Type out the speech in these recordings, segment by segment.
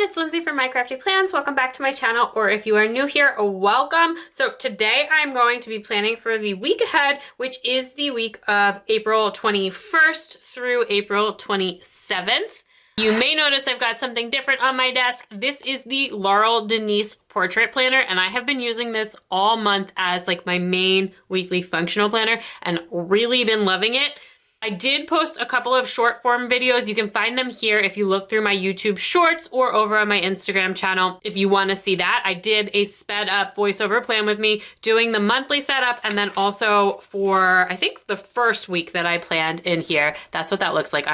it's Lindsay from My Crafty Plans. Welcome back to my channel, or if you are new here, welcome. So today I'm going to be planning for the week ahead, which is the week of April 21st through April 27th. You may notice I've got something different on my desk. This is the Laurel Denise Portrait Planner, and I have been using this all month as like my main weekly functional planner and really been loving it. I did post a couple of short form videos. You can find them here if you look through my YouTube shorts or over on my Instagram channel if you want to see that. I did a sped up voiceover plan with me doing the monthly setup, and then also for I think the first week that I planned in here. That's what that looks like.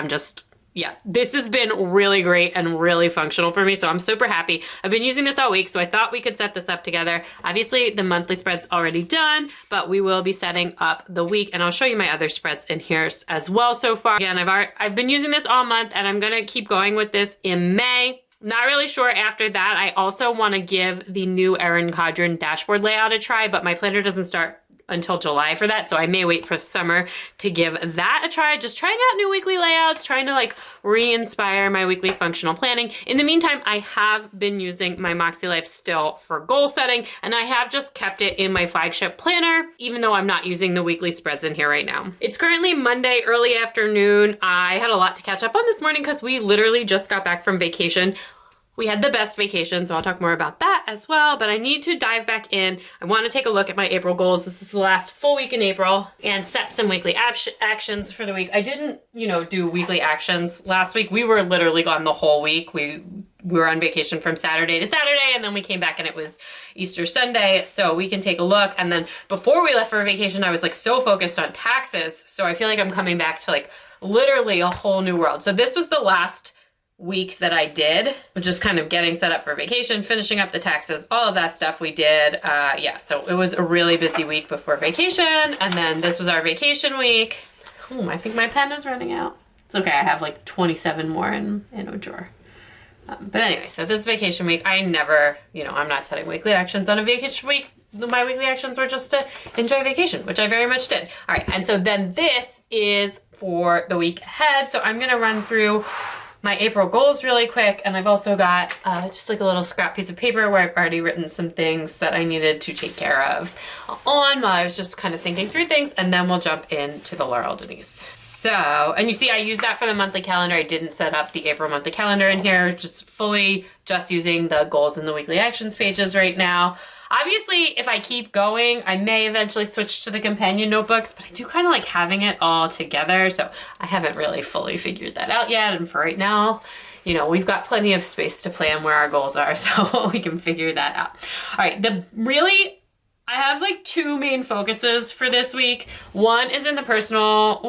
Yeah, this has been really great and really functional for me, so I'm super happy. I've been using this all week, so I thought we could set this up together. Obviously, the monthly spread's already done, but we will be setting up the week, and I'll show you my other spreads in here as well so far. Again, I've been using this all month, and I'm gonna keep going with this in May. Not really sure after that. I also wanna give the new Erin Condren dashboard layout a try, but my planner doesn't start until July for that, so I may wait for summer to give that a try. Just trying out new weekly layouts, trying to like re-inspire my weekly functional planning. In the meantime, I have been using my Moxie Life still for goal setting, and I have just kept it in my flagship planner, even though I'm not using the weekly spreads in here right now. It's currently Monday, early afternoon. I had a lot to catch up on this morning because we literally just got back from vacation. We had the best vacation, so I'll talk more about that as well, but I need to dive back in. I want to take a look at my April goals. This is the last full week in April, and set some weekly actions for the week. I didn't, do weekly actions last week. We were literally gone the whole week. We were on vacation from Saturday to Saturday, and then we came back and it was Easter Sunday, so we can take a look. And then before we left for vacation, I was like so focused on taxes, so I feel like I'm coming back to like literally a whole new world. So this was the last week that I did, just kind of getting set up for vacation, finishing up the taxes, all of that stuff we did. Yeah, so it was a really busy week before vacation, and then this was our vacation week. I think my pen is running out. It's okay, I have like 27 more in a drawer. But anyway, so this vacation week, I never, I'm not setting weekly actions on a vacation week. My weekly actions were just to enjoy vacation, which I very much did. All right, and so then this is for the week ahead. So I'm gonna run through my April goals really quick, and I've also got just like a little scrap piece of paper where I've already written some things that I needed to take care of while I was just kind of thinking through things, and then we'll jump into the Laurel Denise. So, and you see I used that for the monthly calendar. I didn't set up the April monthly calendar in here, just using the goals and the weekly actions pages right now. Obviously, if I keep going, I may eventually switch to the companion notebooks, but I do kind of like having it all together, so I haven't really fully figured that out yet, and for right now, we've got plenty of space to plan where our goals are, so we can figure that out. All right, I have like two main focuses for this week. One is in the personal,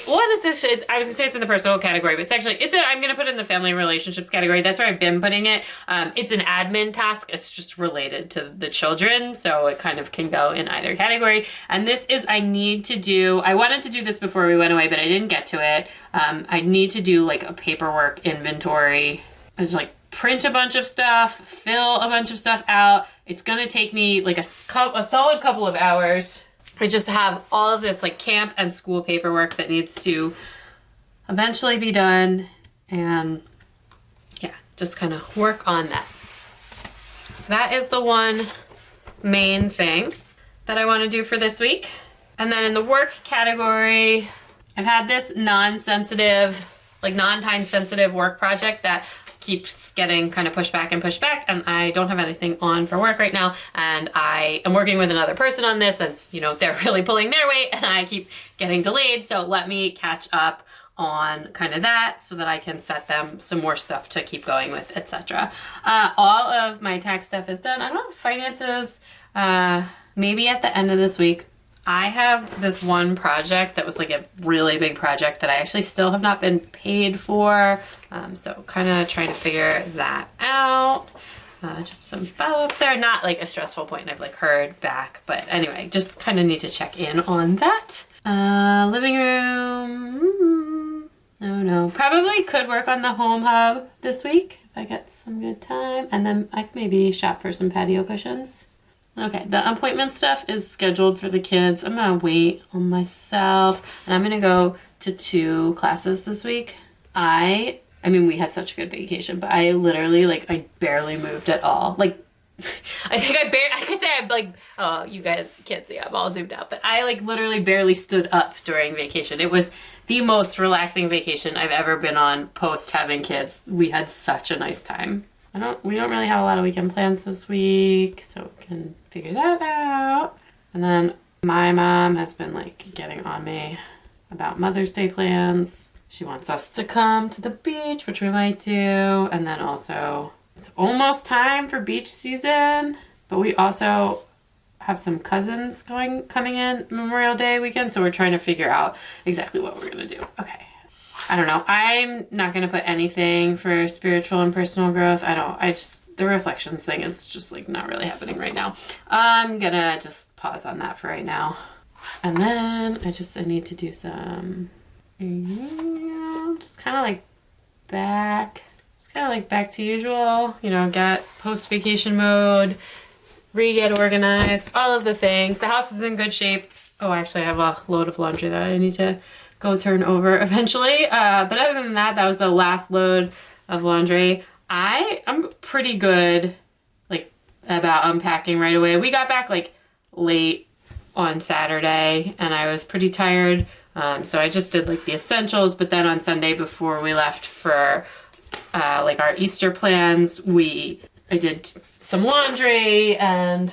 one is this, I was gonna say it's in the personal category, but I'm gonna put it in the family relationships category. That's where I've been putting it. It's an admin task. It's just related to the children, so it kind of can go in either category. And this is, I wanted to do this before we went away, but I didn't get to it. I need to do like a paperwork inventory. I was like, print a bunch of stuff, fill a bunch of stuff out. It's gonna take me like a solid couple of hours. I just have all of this like camp and school paperwork that needs to eventually be done, and yeah, just kind of work on that. So that is the one main thing that I want to do for this week. And then in the work category, I've had this non-time sensitive work project that keeps getting kind of pushed back, and I don't have anything on for work right now, and I am working with another person on this, and they're really pulling their weight, and I keep getting delayed, so let me catch up on kind of that so that I can set them some more stuff to keep going with, etc. All of my tax stuff is done. I don't know, finances, maybe at the end of this week. I have this one project that was like a really big project that I actually still have not been paid for. So kind of trying to figure that out. Just some follow-ups there. Not like a stressful point, and I've like heard back. But anyway, just kind of need to check in on that. Living room. No. Probably could work on the home hub this week if I get some good time. And then I could maybe shop for some patio cushions. Okay, the appointment stuff is scheduled for the kids. I'm gonna wait on myself, and I'm gonna go to 2 classes this week. I I mean, we had such a good vacation, but I literally, like, I barely moved at all. Like, I think I could say I'm like, oh, you guys can't see, I'm all zoomed out, but I like literally barely stood up during vacation. It was the most relaxing vacation I've ever been on post having kids. We had such a nice time. We don't really have a lot of weekend plans this week, so we can figure that out. And then my mom has been like getting on me about Mother's Day plans. She wants us to come to the beach, which we might do. And then also, it's almost time for beach season, but we also have some cousins coming in Memorial Day weekend, so we're trying to figure out exactly what we're gonna do. Okay. I don't know. I'm not gonna put anything for spiritual and personal growth. The reflections thing is just like not really happening right now. I'm gonna just pause on that for right now. And then I need to do some, just kind of like back to usual, get post-vacation mode, get organized, all of the things. The house is in good shape. Oh, actually I have a load of laundry that I need to go turn over eventually. But other than that, that was the last load of laundry. I'm pretty good like about unpacking right away. We got back like late on Saturday and I was pretty tired. So I just did like the essentials, but then on Sunday before we left for like our Easter plans, I did some laundry and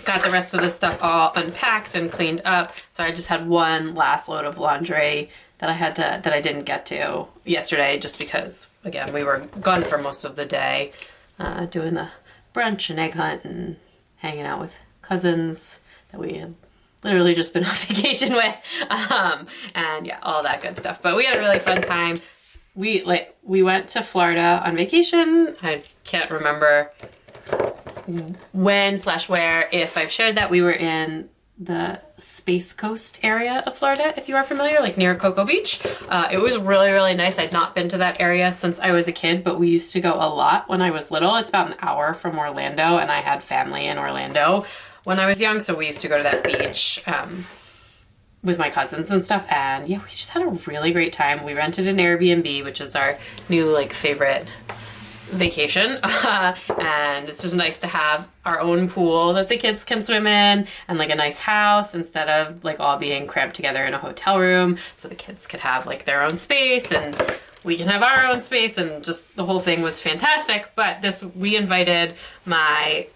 got the rest of the stuff all unpacked and cleaned up. So I just had one last load of laundry that I didn't get to yesterday just because, again, we were gone for most of the day, doing the brunch and egg hunt and hanging out with cousins that we had literally just been on vacation with, and yeah, all that good stuff. But we had a really fun time. We went to Florida on vacation. I can't remember when/where, if I've shared that. We were in the Space Coast area of Florida, if you are familiar, like near Cocoa Beach. It was really, really nice. I'd not been to that area since I was a kid, but we used to go a lot when I was little. It's about an hour from Orlando, and I had family in Orlando when I was young, so we used to go to that beach with my cousins and stuff, and yeah, we just had a really great time. We rented an Airbnb, which is our new like favorite vacation, and it's just nice to have our own pool that the kids can swim in and like a nice house instead of like all being cramped together in a hotel room, so the kids could have like their own space and we can have our own space, and just the whole thing was fantastic. But we invited my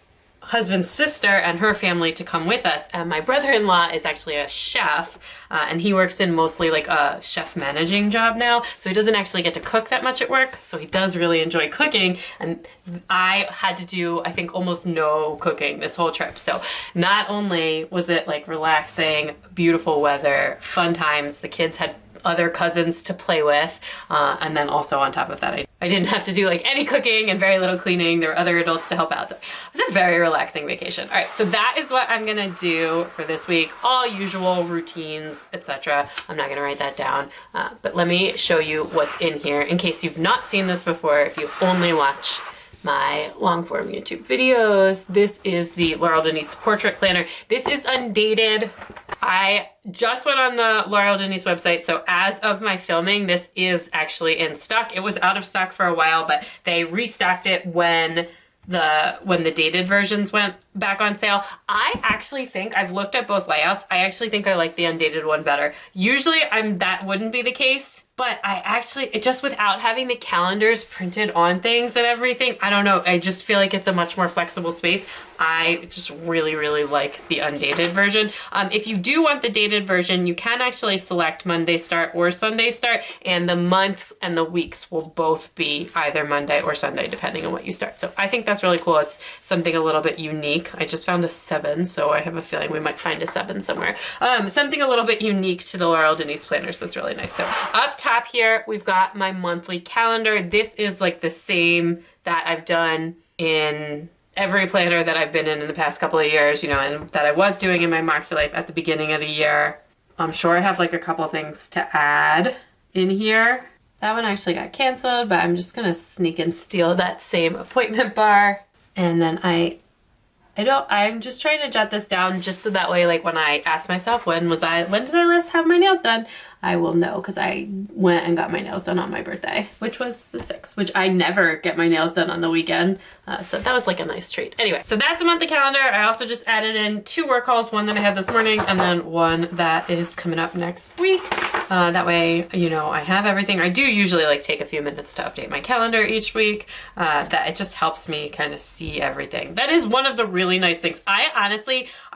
husband's sister and her family to come with us, and my brother-in-law is actually a chef, and he works in mostly like a chef managing job now, so he doesn't actually get to cook that much at work, so he does really enjoy cooking, and I had to do, I think, almost no cooking this whole trip. So not only was it like relaxing, beautiful weather, fun times, the kids had other cousins to play with, and then also on top of that, I didn't have to do like any cooking and very little cleaning. There were other adults to help out. So it was a very relaxing vacation. All right, so that is what I'm gonna do for this week. All usual routines, etc. I'm not gonna write that down, but let me show you what's in here in case you've not seen this before, if you only watch my long form YouTube videos. This is the Laurel Denise Portrait Planner. This is undated. I just went on the Laurel Denise website, so as of my filming, this is actually in stock. It was out of stock for a while, but they restocked it when the dated versions went back on sale. I actually think, I've looked at both layouts, I actually think I like the undated one better. Usually that wouldn't be the case, but it just without having the calendars printed on things and everything, I don't know, I just feel like it's a much more flexible space. I just really, really like the undated version. If you do want the dated version, you can actually select Monday start or Sunday start, and the months and the weeks will both be either Monday or Sunday, depending on what you start. So I think that's really cool. It's something a little bit unique. I just found a 7, so I have a feeling we might find a 7 somewhere. Something a little bit unique to the Laurel Denise planners that's really nice. So up top here, we've got my monthly calendar. This is like the same that I've done in every planner that I've been in the past couple of years, and that I was doing in my Moxie Life at the beginning of the year. I'm sure I have like a couple things to add in here. That one actually got canceled, but I'm just gonna sneak and steal that same appointment bar. And then I'm just trying to jot this down just so that way, like when I ask myself, when did I last have my nails done? I will know because I went and got my nails done on my birthday, which was the 6th, which I never get my nails done on the weekend. So that was like a nice treat. Anyway, so that's the monthly calendar. I also just added in 2 work calls, one that I had this morning and then one that is coming up next week. That way, you know, I have everything. I do usually like take a few minutes to update my calendar each week. That it just helps me kind of see everything. That is one of the really nice things. I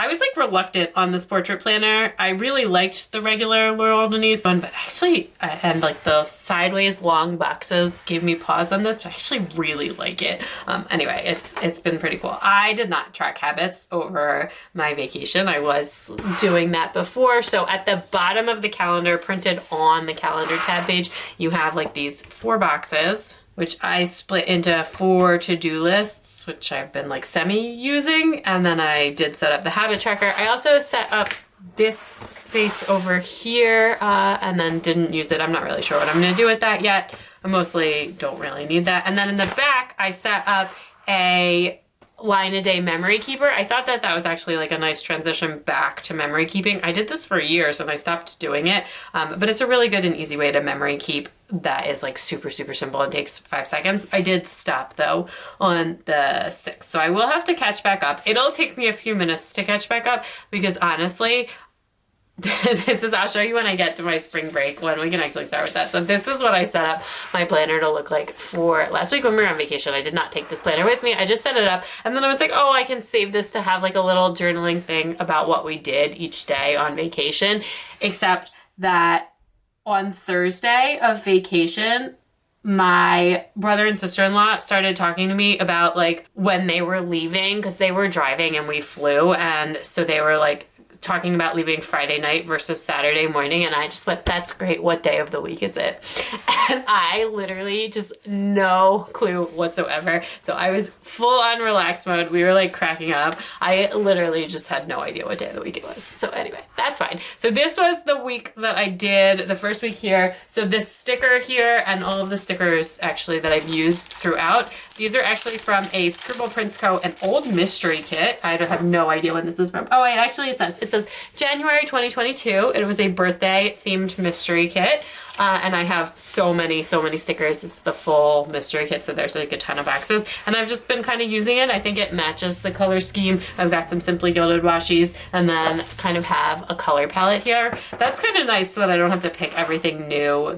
was like reluctant on this portrait planner. I really liked the regular Laurel Denise one, but actually, and like the sideways long boxes gave me pause on this, but I actually really like it. Anyway, it's been pretty cool. I did not track habits over my vacation. I was doing that before. So at the bottom of the calendar, printed on the calendar tab page, you have like these 4 boxes, which I split into 4 to-do lists, which I've been like semi-using. And then I did set up the habit tracker. I also set up this space over here and then didn't use it. I'm not really sure what I'm gonna do with that yet. I mostly don't really need that. And then in the back, I set up a line a day memory keeper. I thought that that was actually like a nice transition back to memory keeping. I did this for years and I stopped doing it, but it's a really good and easy way to memory keep that is like super, super simple and takes 5 seconds. I did stop though on the 6th, so I will have to catch back up. It'll take me a few minutes to catch back up because honestly, I'll show you when I get to my spring break when we can actually start with that. So this is what I set up my planner to look like for last week when we were on vacation. I did not take this planner with me. I just set it up and then I was like, oh, I can save this to have like a little journaling thing about what we did each day on vacation, except that on Thursday of vacation, my brother and sister-in-law started talking to me about like when they were leaving because they were driving and we flew. And so they were like, talking about leaving Friday night versus Saturday morning, and I just went, that's great, what day of the week is it? And I literally just no clue whatsoever. So I was full on relaxed mode. We were like cracking up. I literally just had no idea what day of the week it was. So anyway, that's fine. So this was the week that I did, the first week here. So this sticker here and all of the stickers actually that I've used throughout, these are actually from a Scribble Prints Co. an old mystery kit. I have no idea when this is from. Oh wait, actually it says January 2022. It was a birthday themed mystery kit. And I have so many stickers. It's the full mystery kit, so there's like a ton of boxes. And I've just been kind of using it. I think it matches the color scheme. I've got some Simply Gilded washies and then kind of have a color palette here. That's kind of nice so that I don't have to pick everything new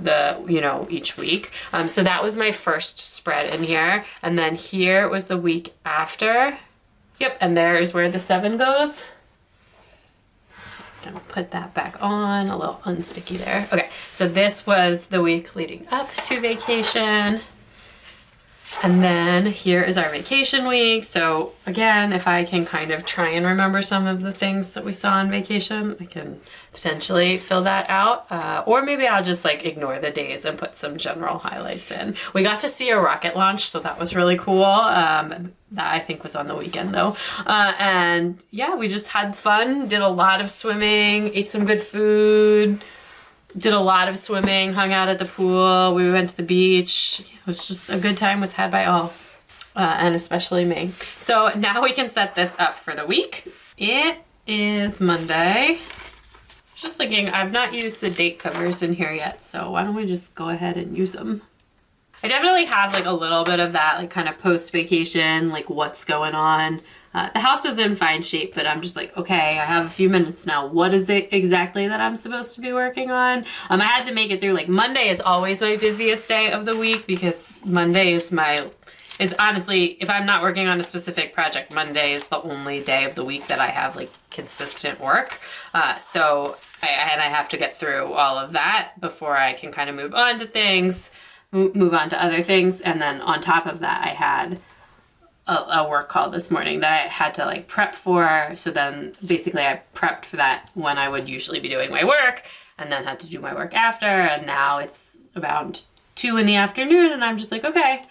each week. So that was my first spread in here. And then here was the week after. Yep, and there is where the 7 goes. Gonna put that back on, a little unsticky there. Okay, so this was the week leading up to vacation. And then here is our vacation week. So again, if I can kind of try and remember some of the things that we saw on vacation, I can potentially fill that out. Or maybe I'll just like ignore the days and put some general highlights in. We got to see a rocket launch, so that was really cool. That I think was on the weekend though. And yeah, we just had fun, did a lot of swimming, ate some good food, did a lot of swimming, hung out at the pool, we went to the beach. It was just a good time was had by all, and especially me. So now we can set this up for the week. It is Monday. Just thinking, I've not used the date covers in here yet, so why don't we just go ahead and use them. I definitely have like a little bit of that like kind of post-vacation, like what's going on. The house is in fine shape, but I'm just like, okay, I have a few minutes now. What is it exactly that I'm supposed to be working on? I had to make it through, like Monday is always my busiest day of the week because Monday is honestly, if I'm not working on a specific project, Monday is the only day of the week that I have like consistent work. So I have to get through all of that before I can kind of move on to things, move on to other things. And then on top of that, I had a work call this morning that I had to like prep for. So then basically I prepped for that when I would usually be doing my work and then had to do my work after. And now it's about 2 in the afternoon and I'm just like, okay,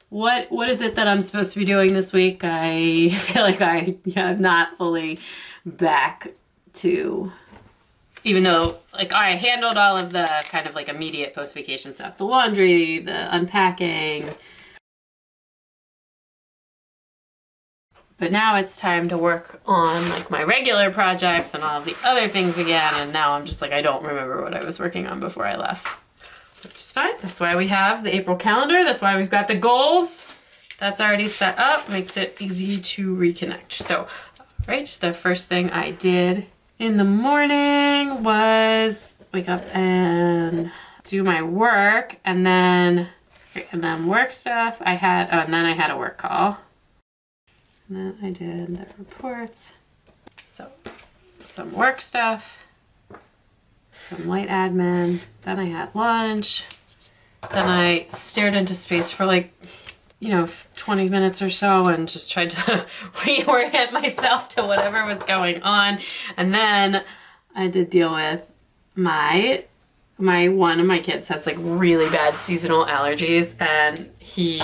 what is it that I'm supposed to be doing this week? I feel like I'm not fully back to, even though like I handled all of the kind of like immediate post-vacation stuff, the laundry, the unpacking, But now it's time to work on like my regular projects and all of the other things again. And now I'm just like, I don't remember what I was working on before I left, which is fine. That's why we have the April calendar. That's why we've got the goals. That's already set up, makes it easy to reconnect. So, right, the first thing I did in the morning was wake up and do my work, and then work stuff. And then I had a work call. And then I did the reports. So some work stuff, some light admin. Then I had lunch. Then I stared into space for like, 20 minutes or so and just tried to reorient myself to whatever was going on. And then I did deal with one of my kids has like really bad seasonal allergies, and he,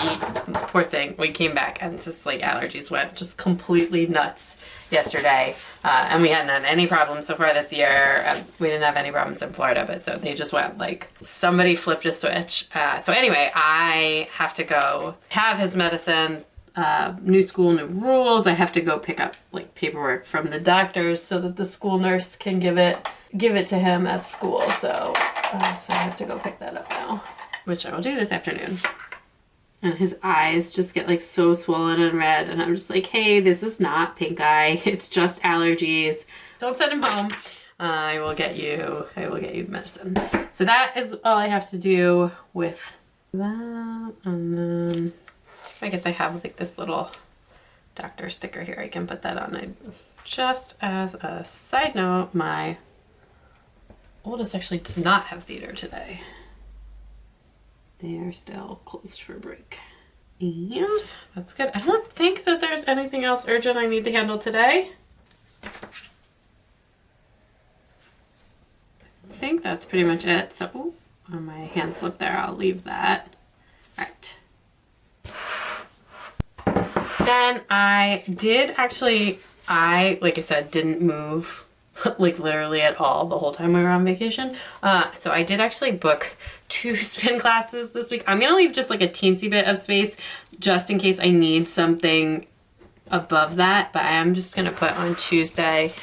poor thing, we came back and just like allergies went just completely nuts yesterday. And we hadn't had any problems so far this year. We didn't have any problems in Florida, but so they just went like somebody flipped a switch. So anyway, I have to go have his medicine, new school, new rules. I have to go pick up like paperwork from the doctors so that the school nurse can give it to him at school. So I have to go pick that up now, which I will do this afternoon. And his eyes just get like so swollen and red, and I'm just like, hey, this is not pink eye. It's just allergies. Don't send him home. I will get you the medicine. So that is all I have to do with that. And then I guess I have like this little doctor sticker here. I can put that on. Just as a side note, my oldest actually does not have theater today. They are still closed for break. And that's good. I don't think that there's anything else urgent I need to handle today. I think that's pretty much it. So, on my hand slip there, I'll leave that. All right. Then I did actually, like I said, didn't move like literally at all the whole time we were on vacation. So I did actually book 2 spin classes this week. I'm gonna leave just like a teensy bit of space just in case I need something above that, but I am just gonna put on Tuesday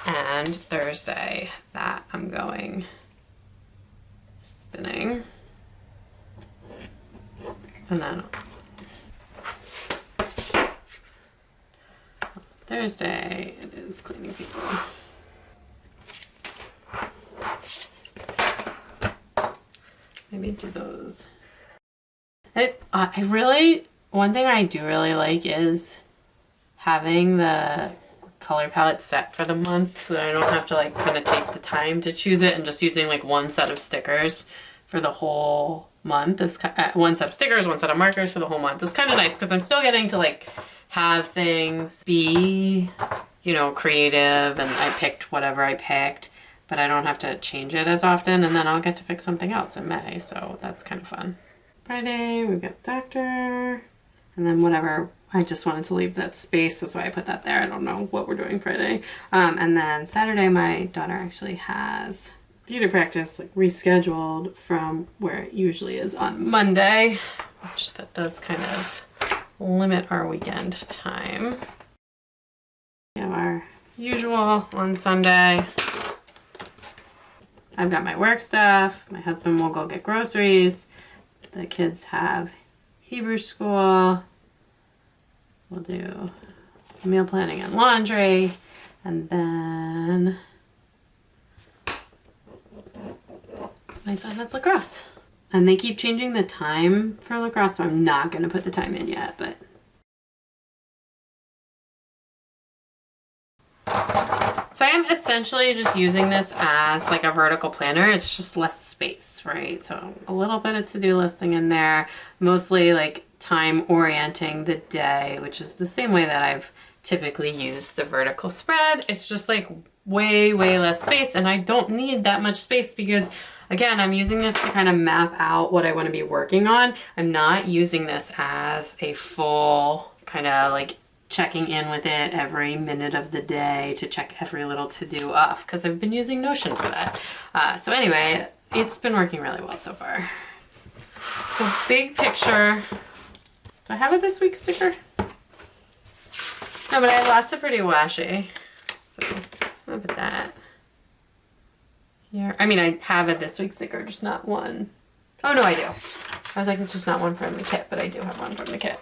and Thursday that I'm going spinning. And then Thursday it is cleaning people. Maybe do those. One thing I do really like is having the color palette set for the month so that I don't have to like kind of take the time to choose it, and just using like one set of stickers for the whole month. One set of stickers, one set of markers for the whole month. It's kind of nice because I'm still getting to like have things be, creative, and I picked whatever I picked, but I don't have to change it as often, and then I'll get to pick something else in May, so that's kind of fun. Friday, we've got doctor, and then whatever, I just wanted to leave that space, that's why I put that there. I don't know what we're doing Friday. And then Saturday, my daughter actually has theater practice like rescheduled from where it usually is on Monday, which that does kind of limit our weekend time. We have our usual on Sunday. I've got my work stuff. My husband will go get groceries. The kids have Hebrew school. We'll do meal planning and laundry. And then my son has lacrosse. And they keep changing the time for lacrosse, so I'm not going to put the time in yet, but so I am essentially just using this as like a vertical planner. It's just less space, right? So a little bit of to-do listing in there, mostly like time orienting the day, which is the same way that I've typically used the vertical spread. It's just like way less space, and I don't need that much space because again, I'm using this to kind of map out what I want to be working on. I'm not using this as a full kind of like checking in with it every minute of the day to check every little to-do off, because I've been using Notion for that. So anyway, it's been working really well so far. So big picture. Do I have a this week sticker? No, but I have lots of pretty washi. So I'll put that here. I mean, I have a this week sticker, just not one. Oh no, I do. I was like, it's just not one from the kit, but I do have one from the kit.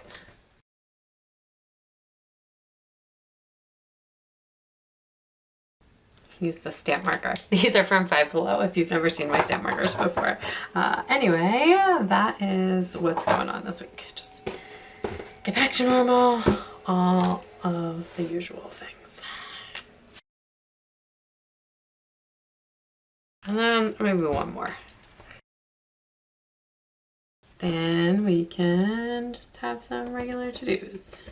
Use the stamp marker. These are from Five Below if you've never seen my stamp markers before. Anyway, that is what's going on this week. Just get back to normal, all of the usual things. And then maybe one more. Then we can just have some regular to-dos.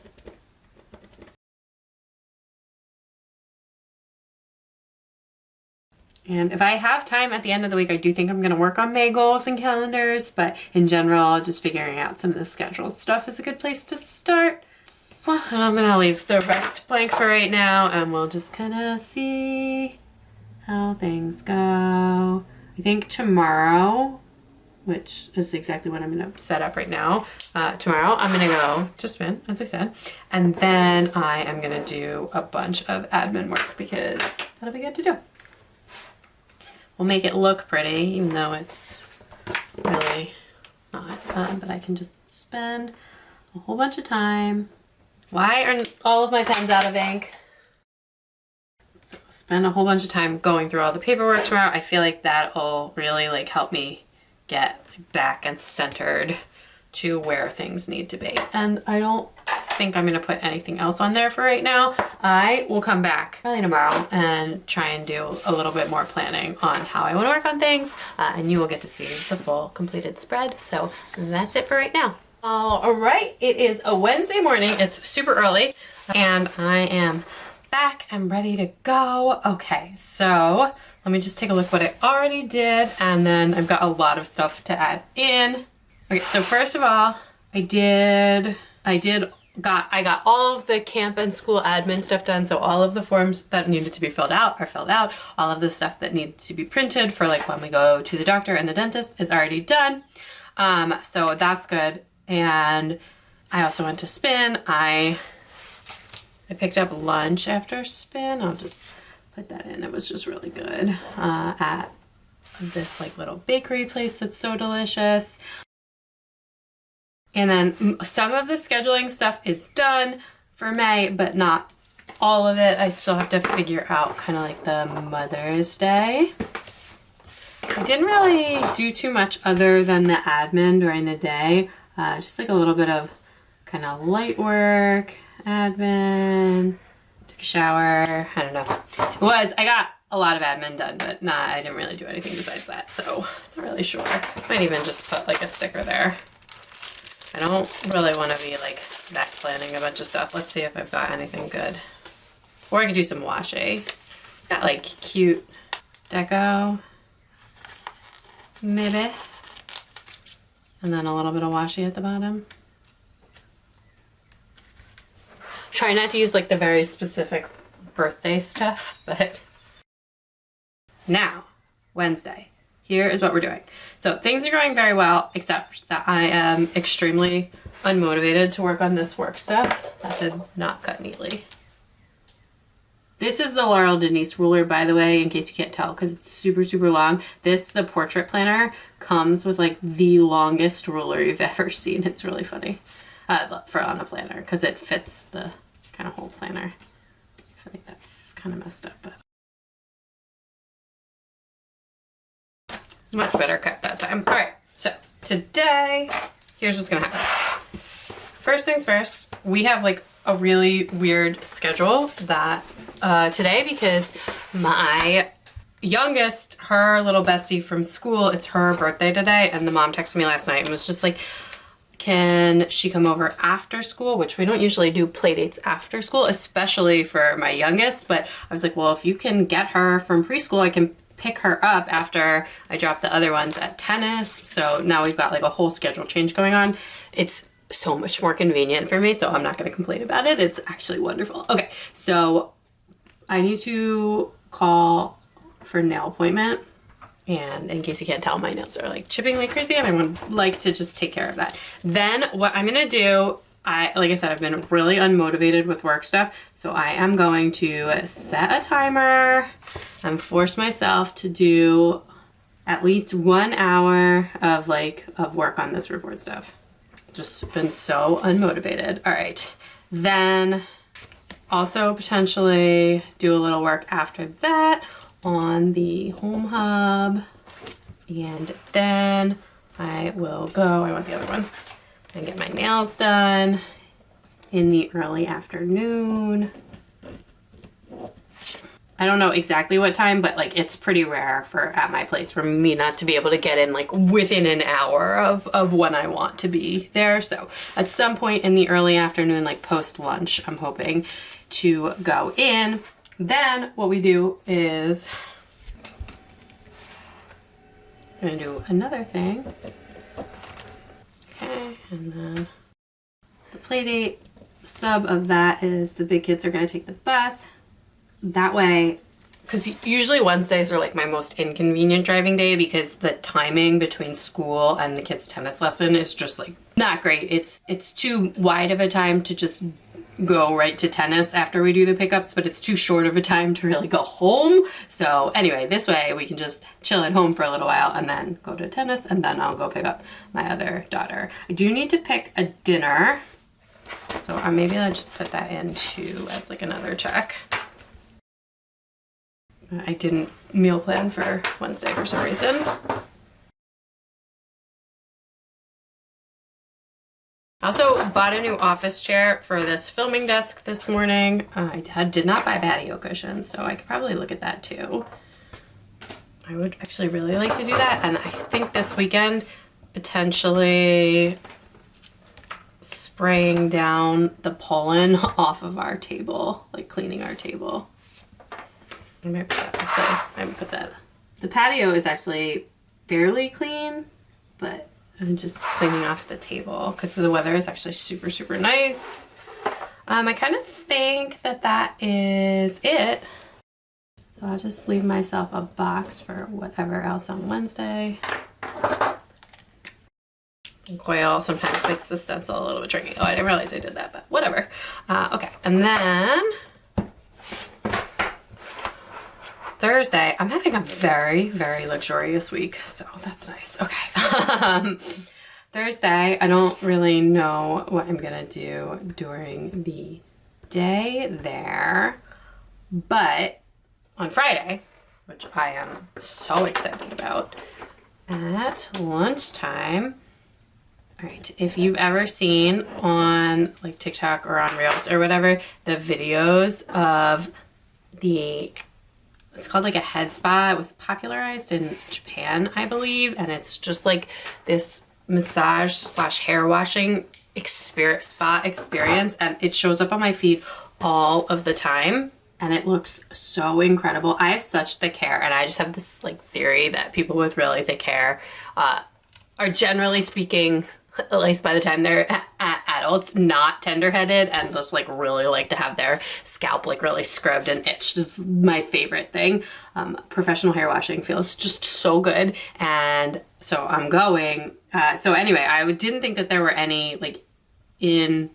And if I have time at the end of the week, I do think I'm going to work on May goals and calendars, but in general, just figuring out some of the schedule stuff is a good place to start. Well, and I'm going to leave the rest blank for right now, and we'll just kind of see how things go. I think tomorrow, which is exactly what I'm going to set up right now, tomorrow I'm going to go to spin, as I said, and then I am going to do a bunch of admin work because that'll be good to do. We'll make it look pretty, even though it's really not fun, but I can just spend a whole bunch of time. Why are all of my pens out of ink? So spend a whole bunch of time going through all the paperwork tomorrow. I feel like that'll really like help me get back and centered to where things need to be. And I don't think I'm gonna put anything else on there for right now. I will come back probably tomorrow and try and do a little bit more planning on how I want to work on things, and you will get to see the full completed spread. So that's it for right now. All right, it is a Wednesday morning. It's super early and I am back and ready to go. Okay, so let me just take a look what I already did, and then I've got a lot of stuff to add in. Okay, so first of all, I got all of the camp and school admin stuff done. So all of the forms that needed to be filled out are filled out. All of the stuff that needs to be printed for like when we go to the doctor and the dentist is already done. So that's good. And I also went to spin. I picked up lunch after spin. I'll just put that in. It was just really good at this like little bakery place that's so delicious. And then some of the scheduling stuff is done for May, but not all of it. I still have to figure out kind of like the Mother's Day. I didn't really do too much other than the admin during the day. Just like a little bit of kind of light work, admin, took a shower, I don't know. I got a lot of admin done, but I didn't really do anything besides that. So not really sure. Might even just put like a sticker there. I don't really want to be like back planning a bunch of stuff. Let's see if I've got anything good. Or I could do some washi. Got like cute deco, maybe. And then a little bit of washi at the bottom. Try not to use like the very specific birthday stuff, but now, Wednesday. Here is what we're doing. So things are going very well, except that I am extremely unmotivated to work on this work stuff. That did not cut neatly. This is the Laurel Denise ruler, by the way, in case you can't tell, because it's super, super long. The portrait planner comes with like the longest ruler you've ever seen. It's really funny for on a planner, because it fits the kind of whole planner. I feel like that's kind of messed up, but much better cut that time. All right, so today, here's what's gonna happen. First things first, we have like a really weird schedule that today, because my youngest, her little bestie from school, it's her birthday today, and the mom texted me last night and was just like, can she come over after school? Which we don't usually do play dates after school, especially for my youngest, but I was like, well, if you can get her from preschool, I can pick her up after I drop the other ones at tennis. So now we've got like a whole schedule change going on. It's so much more convenient for me, so I'm not going to complain about it. It's actually wonderful. Okay, so I need to call for nail appointment, and in case you can't tell, my nails are like chipping like crazy and I would like to just take care of that. Then what I'm going to do like I said, I've been really unmotivated with work stuff, so I am going to set a timer and force myself to do at least 1 hour of work on this report stuff. Just been so unmotivated. All right, then also potentially do a little work after that on the home hub, and then I will go, I want the other one, and get my nails done in the early afternoon. I don't know exactly what time, but like it's pretty rare at my place for me not to be able to get in like within an hour of when I want to be there. So at some point in the early afternoon, like post lunch, I'm hoping to go in. Then what we do is I'm gonna do another thing. Okay, and then the play date sub of that is the big kids are gonna take the bus. That way, because usually Wednesdays are like my most inconvenient driving day because the timing between school and the kids' tennis lesson is just like not great. It's too wide of a time to just go right to tennis after we do the pickups, but it's too short of a time to really go home. So anyway, this way we can just chill at home for a little while and then go to tennis, and then I'll go pick up my other daughter. I do need to pick a dinner, so maybe I'll just put that in too as like another check. I didn't meal plan for Wednesday for some reason. I also bought a new office chair for this filming desk this morning. I did not buy patio cushions, so I could probably look at that too. I would actually really like to do that, and I think this weekend potentially spraying down the pollen off of our table, like cleaning our table. I might put that. The patio is actually fairly clean, but I'm just cleaning off the table because the weather is actually super, super nice. I kind of think that is it. So I'll just leave myself a box for whatever else on Wednesday. Coil sometimes makes the stencil a little bit tricky. Oh, I didn't realize I did that, but whatever. Okay, and then Thursday, I'm having a very, very luxurious week, so that's nice. Okay. Thursday, I don't really know what I'm gonna do during the day there, but on Friday, which I am so excited about, at lunchtime, all right, if you've ever seen on like TikTok or on Reels or whatever, the videos of it's called like a head spa. It was popularized in Japan, I believe. And it's just like this massage / hair washing spa experience. And it shows up on my feed all of the time. And it looks so incredible. I have such thick hair, and I just have this like theory that people with really thick hair are generally speaking, at least by the time they're adults, not tender-headed and just like really like to have their scalp like really scrubbed and itched. Is my favorite thing. Professional hair washing feels just so good, and so I'm going. So anyway, I didn't think that there were any like in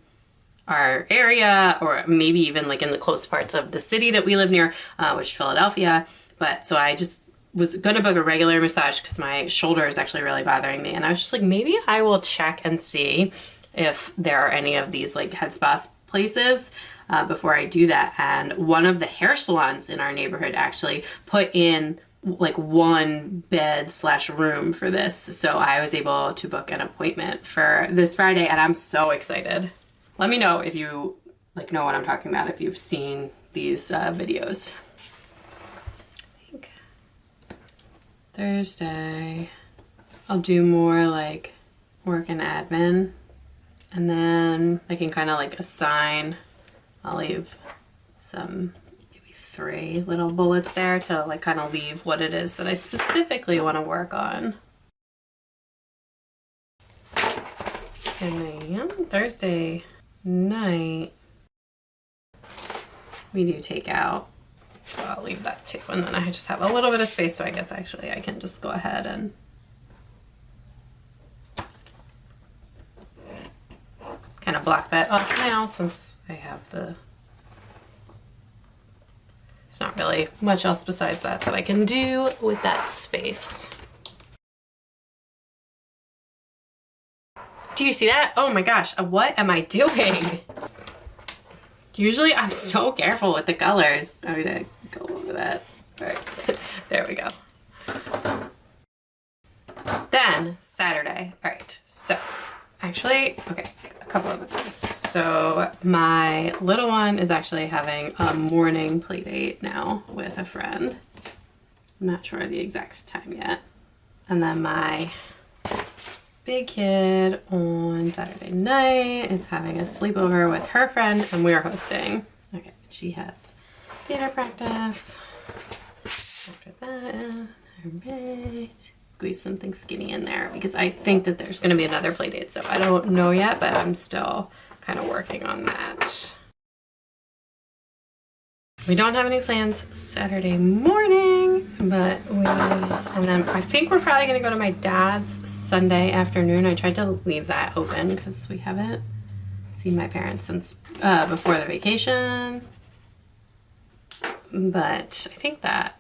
our area, or maybe even like in the close parts of the city that we live near, which is Philadelphia. But so I just was gonna book a regular massage because my shoulder is actually really bothering me, and I was just like, maybe I will check and see if there are any of these like head spa places before I do that. And one of the hair salons in our neighborhood actually put in like one bed / room for this, so I was able to book an appointment for this Friday, and I'm so excited. Let me know if you like know what I'm talking about, if you've seen these videos. Thursday, I'll do more like work and admin, and then I can kind of like assign, I'll leave some, maybe 3 little bullets there to like kind of leave what it is that I specifically want to work on. And then Thursday night, we do take out. So I'll leave that too. And then I just have a little bit of space, so I guess actually I can just go ahead and kind of block that off now since I have the, there's not really much else besides that that I can do with that space. Do you see that? Oh my gosh, what am I doing? Usually I'm so careful with the colors. I'm gonna go over that. All right, there we go. Then Saturday. All right, so actually, okay, a couple of things. So my little one is actually having a morning play date now with a friend. I'm not sure the exact time yet. And then my big kid on Saturday night is having a sleepover with her friend and we are hosting. Okay, she has theater practice. After that, all right. Squeeze something skinny in there because I think that there's gonna be another play date, so I don't know yet, but I'm still kind of working on that. We don't have any plans Saturday morning, but and then I think we're probably gonna go to my dad's Sunday afternoon. I tried to leave that open because we haven't seen my parents since before the vacation, but I think that,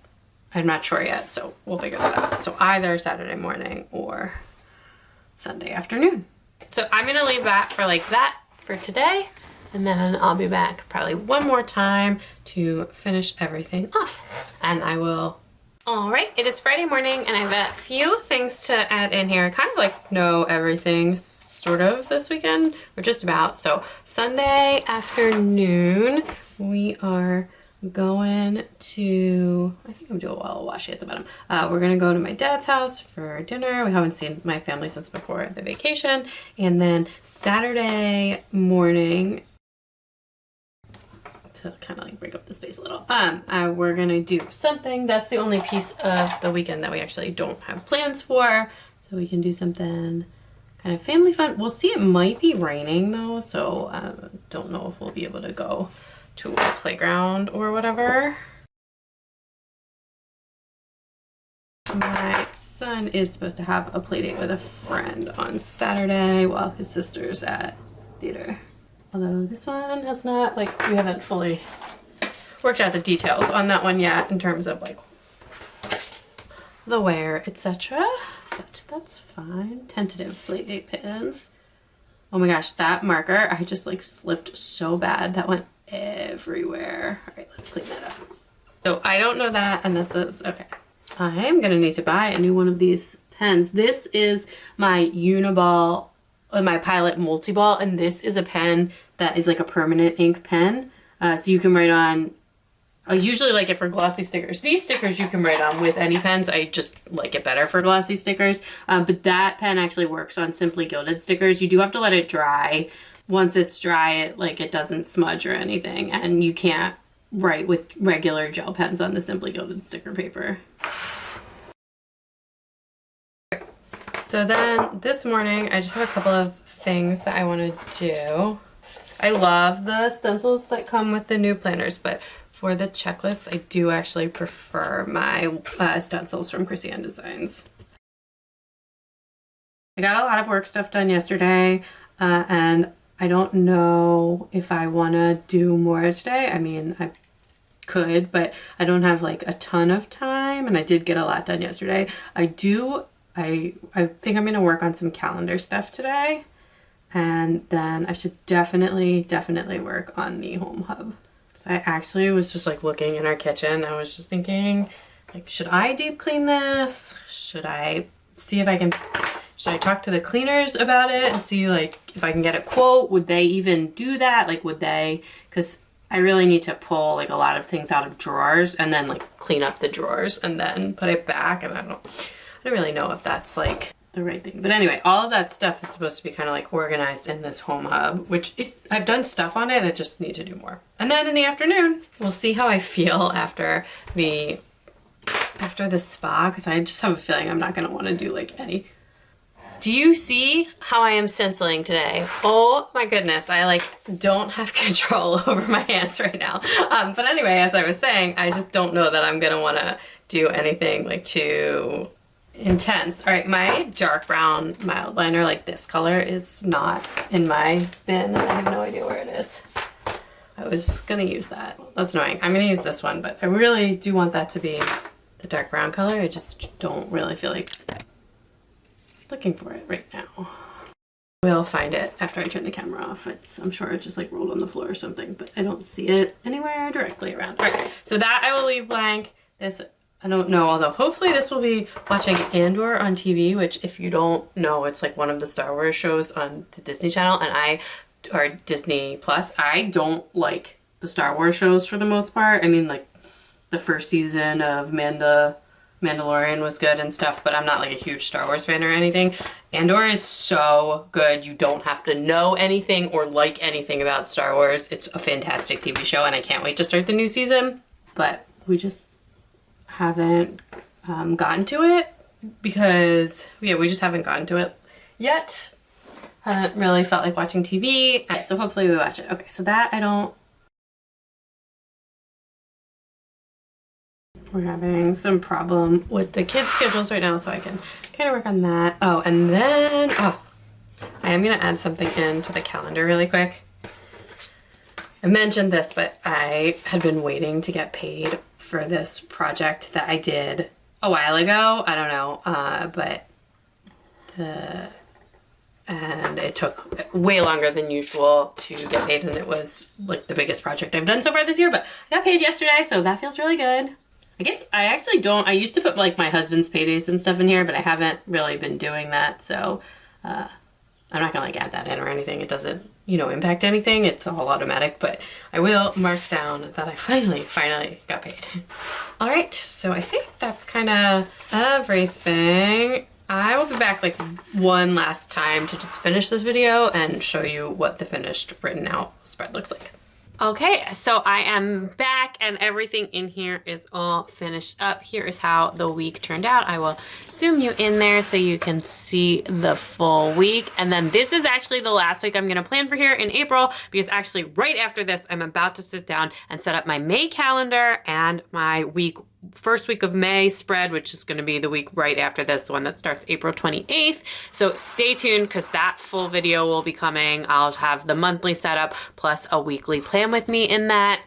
I'm not sure yet, so we'll figure that out. So either Saturday morning or Sunday afternoon. So I'm gonna leave that for today. And then I'll be back probably one more time to finish everything off. And I will. All right, it is Friday morning and I have a few things to add in here. I kind of like know everything sort of this weekend, or just about. So Sunday afternoon, we are going to, I think I'm doing a while washy at the bottom. We're gonna go to my dad's house for dinner. We haven't seen my family since before the vacation. And then Saturday morning, to kind of like break up the space a little, we're gonna do something. That's the only piece of the weekend that we actually don't have plans for, so we can do something kind of family fun. We'll see. It might be raining though, so don't know if we'll be able to go to a playground or whatever. My son is supposed to have a play date with a friend on Saturday while his sister's at theater. Although this one has not, like, we haven't fully worked out the details on that one yet in terms of like the wear, etc. But that's fine. Tentative play date pins. Oh my gosh, that marker, I just like slipped so bad. That went everywhere. All right, let's clean that up. So I don't know that, and this is, okay. I am gonna need to buy a new one of these pens. This is my Uniball, my Pilot multi-ball, and this is a pen that is like a permanent ink pen. So you can write on, I usually like it for glossy stickers. These stickers you can write on with any pens. I just like it better for glossy stickers. But that pen actually works on Simply Gilded stickers. You do have to let it dry. Once it's dry, it doesn't smudge or anything, and you can't write with regular gel pens on the Simply Gilded sticker paper. So then this morning, I just have a couple of things that I want to do. I love the stencils that come with the new planners, but for the checklist, I do actually prefer my stencils from Christian Designs. I got a lot of work stuff done yesterday, and I don't know if I want to do more today. I mean, I could, but I don't have like a ton of time, and I did get a lot done yesterday. I think I'm gonna work on some calendar stuff today, and then I should definitely work on the home hub. So I actually was just like looking in our kitchen. I was just thinking, like, should I deep clean this? Should I see if I can, should I talk to the cleaners about it and see like if I can get a quote? Would they even do that? Like, would they, because I really need to pull like a lot of things out of drawers and then like clean up the drawers and then put it back, and I don't really know if that's like the right thing. But anyway, all of that stuff is supposed to be kind of like organized in this home hub, which I've done stuff on it. I just need to do more. And then in the afternoon, we'll see how I feel after the spa, because I just have a feeling I'm not going to want to do like any. Do you see how I am stenciling today? Oh my goodness, I like don't have control over my hands right now. But anyway, as I was saying, I just don't know that I'm going to want to do anything like too intense. All right, my dark brown mild liner, like this color, is not in my bin. I have no idea where it is. I was gonna use that. That's annoying. I'm gonna use this one, but I really do want that to be the dark brown color. I just don't really feel like looking for it right now. We'll find it after I turn the camera off. I'm sure it just like rolled on the floor or something, but I don't see it anywhere directly around. All right, so that I will leave blank. This, I don't know, although hopefully this will be watching Andor on TV, which if you don't know, it's like one of the Star Wars shows on the Disney Channel, and or Disney Plus. I don't like the Star Wars shows for the most part. I mean, like the first season of Mandalorian was good and stuff, but I'm not like a huge Star Wars fan or anything. Andor is so good. You don't have to know anything or like anything about Star Wars. It's a fantastic TV show, and I can't wait to start the new season. But we just haven't gotten to it because, yeah, we just haven't gotten to it yet. Haven't really felt like watching TV. So hopefully we watch it. Okay, so that we're having some problem with the kids' schedules right now, so I can kind of work on that. Oh, and then, I am gonna add something into the calendar really quick. I mentioned this, but I had been waiting to get paid for this project that I did a while ago. I don't know, and it took way longer than usual to get paid, and it was like the biggest project I've done so far this year, but I got paid yesterday, so that feels really good. I guess I actually don't, I used to put like my husband's paydays and stuff in here, but I haven't really been doing that, so I'm not gonna like add that in or anything. It doesn't, impact anything. It's all automatic, but I will mark down that I finally got paid. All right, so I think that's kind of everything. I will be back like one last time to just finish this video and show you what the finished written out spread looks like. Okay, so I am back and everything in here is all finished up. Here is how the week turned out. I will zoom you in there so you can see the full week. And then this is actually the last week I'm gonna plan for here in April, because actually right after this, I'm about to sit down and set up my May calendar and my first week of May spread, which is going to be the week right after this, the one that starts April 28th. So stay tuned, because that full video will be coming. I'll have the monthly setup plus a weekly plan with me in that.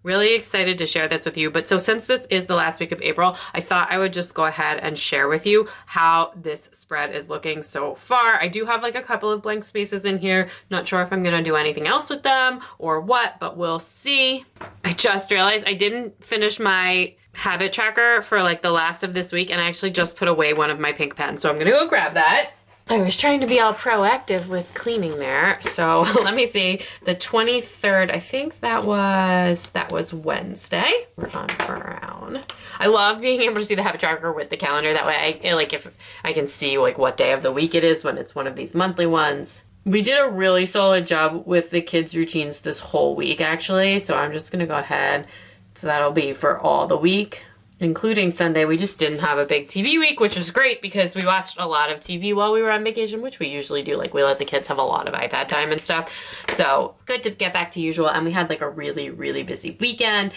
Really excited to share this with you. But so since this is the last week of April, I thought I would just go ahead and share with you how this spread is looking so far. I do have like a couple of blank spaces in here. Not sure if I'm gonna do anything else with them or what, but we'll see. I just realized I didn't finish my habit tracker for like the last of this week, and I actually just put away one of my pink pens. So I'm gonna go grab that. I was trying to be all proactive with cleaning there. So let me see, the 23rd, I think that was Wednesday. We're on Brown. I love being able to see the habit tracker with the calendar. That way if I can see like what day of the week it is when it's one of these monthly ones. We did a really solid job with the kids' routines this whole week actually. So I'm just gonna go ahead. So that'll be for all the week, including Sunday. We just didn't have a big TV week, which was great because we watched a lot of TV while we were on vacation, which we usually do. Like we let the kids have a lot of iPad time and stuff. So good to get back to usual. And we had like a really, really busy weekend.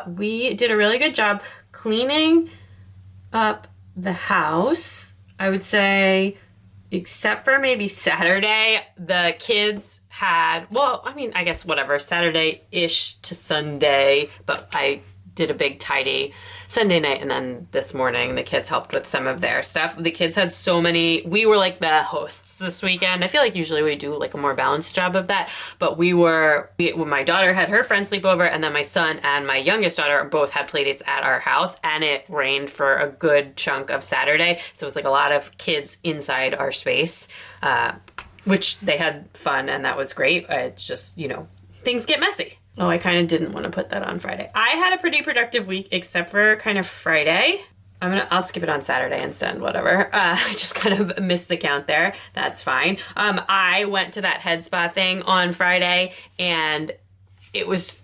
We did a really good job cleaning up the house. I would say, except for maybe Saturday, the kids had, well, I mean, I guess whatever, Saturday-ish to Sunday, but I did a big tidy Sunday night, and then this morning the kids helped with some of their stuff. The kids had so many, we were like the hosts this weekend. I feel like usually we do like a more balanced job of that, but when my daughter had her friend sleep over, and then my son and my youngest daughter both had playdates at our house, and it rained for a good chunk of Saturday. So it was like a lot of kids inside our space, which they had fun, and that was great. It's just, things get messy. Oh, I kind of didn't want to put that on Friday. I had a pretty productive week, except for kind of Friday. I'll skip it on Saturday instead, whatever. I just kind of missed the count there. That's fine. I went to that head spa thing on Friday, and it was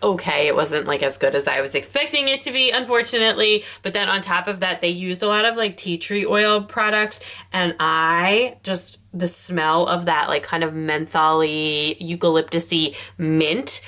okay. It wasn't like as good as I was expecting it to be, unfortunately. But then on top of that, they used a lot of like tea tree oil products, and the smell of that like kind of mentholy, eucalyptusy mint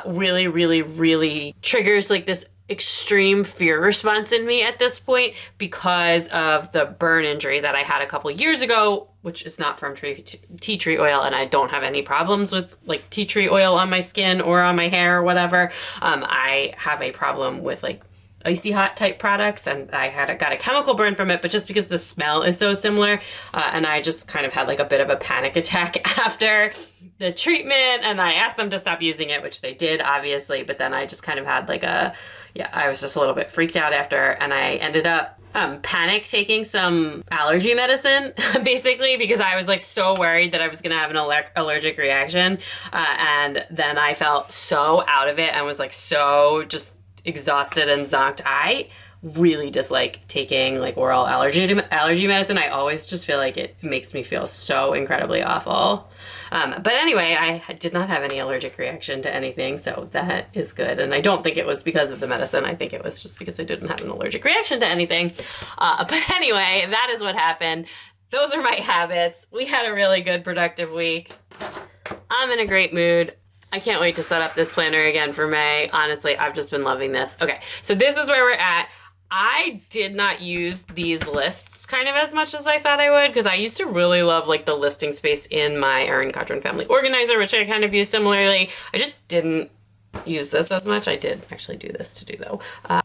really, really, really triggers like this extreme fear response in me at this point because of the burn injury that I had a couple years ago, which is not from tea tree oil, and I don't have any problems with like tea tree oil on my skin or on my hair or whatever. I have a problem with like icy hot type products, and I got a chemical burn from it, but just because the smell is so similar, and I just kind of had like a bit of a panic attack after the treatment, and I asked them to stop using it, which they did obviously, but then I just kind of had like I was just a little bit freaked out after, and I ended up panic taking some allergy medicine basically because I was like so worried that I was gonna have an allergic reaction, and then I felt so out of it and was like so just exhausted and zonked. I really dislike taking like oral allergy medicine. I always just feel like it makes me feel so incredibly awful. But anyway, I did not have any allergic reaction to anything, so that is good. And I don't think it was because of the medicine. I think it was just because I didn't have an allergic reaction to anything. But anyway, that is what happened. Those are my habits. We had a really good, productive week. I'm in a great mood. I can't wait to set up this planner again for May. Honestly, I've just been loving this. Okay, so this is where we're at. I did not use these lists kind of as much as I thought I would, because I used to really love like the listing space in my Erin Cotran Family Organizer, which I kind of use similarly. I just didn't use this as much. I did actually do this to do though.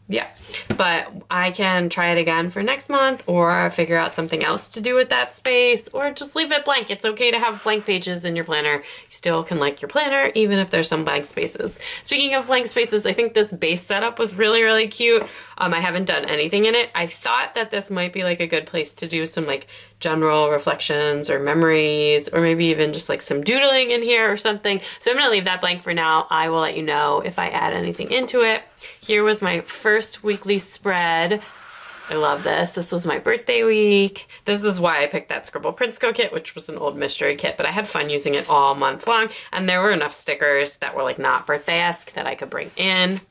Yeah, but I can try it again for next month or figure out something else to do with that space or just leave it blank. It's okay to have blank pages in your planner. You still can like your planner even if there's some blank spaces. Speaking of blank spaces, I think this base setup was really, really cute. I haven't done anything in it. I thought that this might be like a good place to do some like general reflections or memories or maybe even just like some doodling in here or something. So I'm gonna leave that blank for now. I will let you know if I add anything into it. Here was my first weekly spread. I love this. This was my birthday week. This is why I picked that Scribble Prince kit, which was an old mystery kit, but I had fun using it all month long, and there were enough stickers that were like not birthday-esque that I could bring in.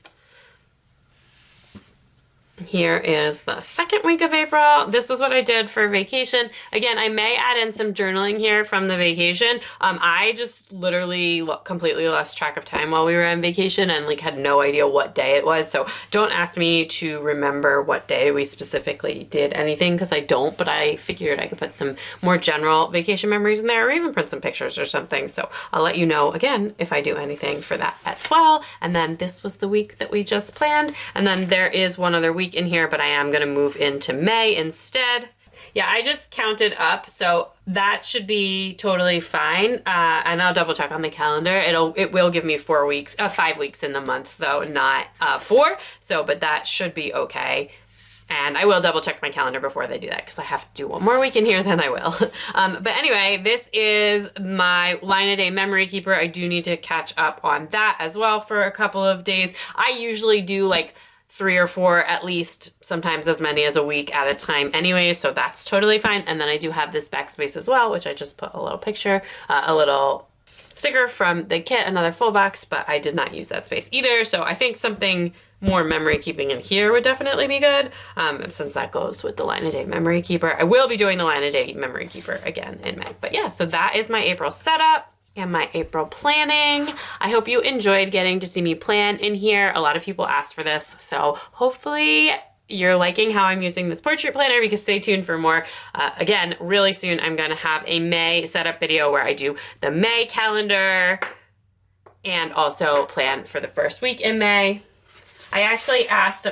Here is the second week of April. This is what I did for vacation. Again, I may add in some journaling here from the vacation. I just literally completely lost track of time while we were on vacation and like had no idea what day it was. So don't ask me to remember what day we specifically did anything because I don't, but I figured I could put some more general vacation memories in there or even print some pictures or something. So I'll let you know again if I do anything for that as well. And then this was the week that we just planned. And then there is one other week in here, but I am gonna move into May instead. Yeah, I just counted up, so that should be totally fine. And I'll double check on the calendar. It will give me 5 weeks in the month though, not 4. So, but that should be okay. And I will double check my calendar before they do that because I have to do one more week in here, then I will. But anyway, this is my line a day memory keeper. I do need to catch up on that as well for a couple of days. I usually do like 3 or 4 at least, sometimes as many as a week at a time anyway, so that's totally fine. And then I do have this backspace as well, which I just put a little picture, a little sticker from the kit, another full box, but I did not use that space either. So I think something more memory keeping in here would definitely be good, since that goes with the line a day memory keeper. I will be doing the line a day memory keeper again in May. But yeah, so that is my April setup and my April planning. I hope you enjoyed getting to see me plan in here. A lot of people asked for this, so hopefully you're liking how I'm using this portrait planner because stay tuned for more. Again, really soon I'm gonna have a May setup video where I do the May calendar and also plan for the first week in May. I actually asked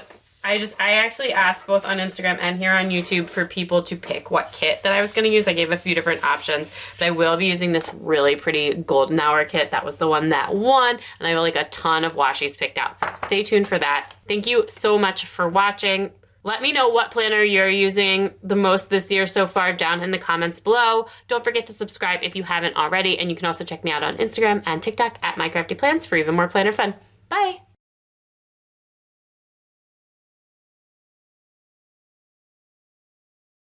both on Instagram and here on YouTube for people to pick what kit that I was going to use. I gave a few different options, but I will be using this really pretty golden hour kit. That was the one that won, and I have like a ton of washies picked out, so stay tuned for that. Thank you so much for watching. Let me know what planner you're using the most this year so far down in the comments below. Don't forget to subscribe if you haven't already, and you can also check me out on Instagram and TikTok at MyCraftyPlans for even more planner fun. Bye!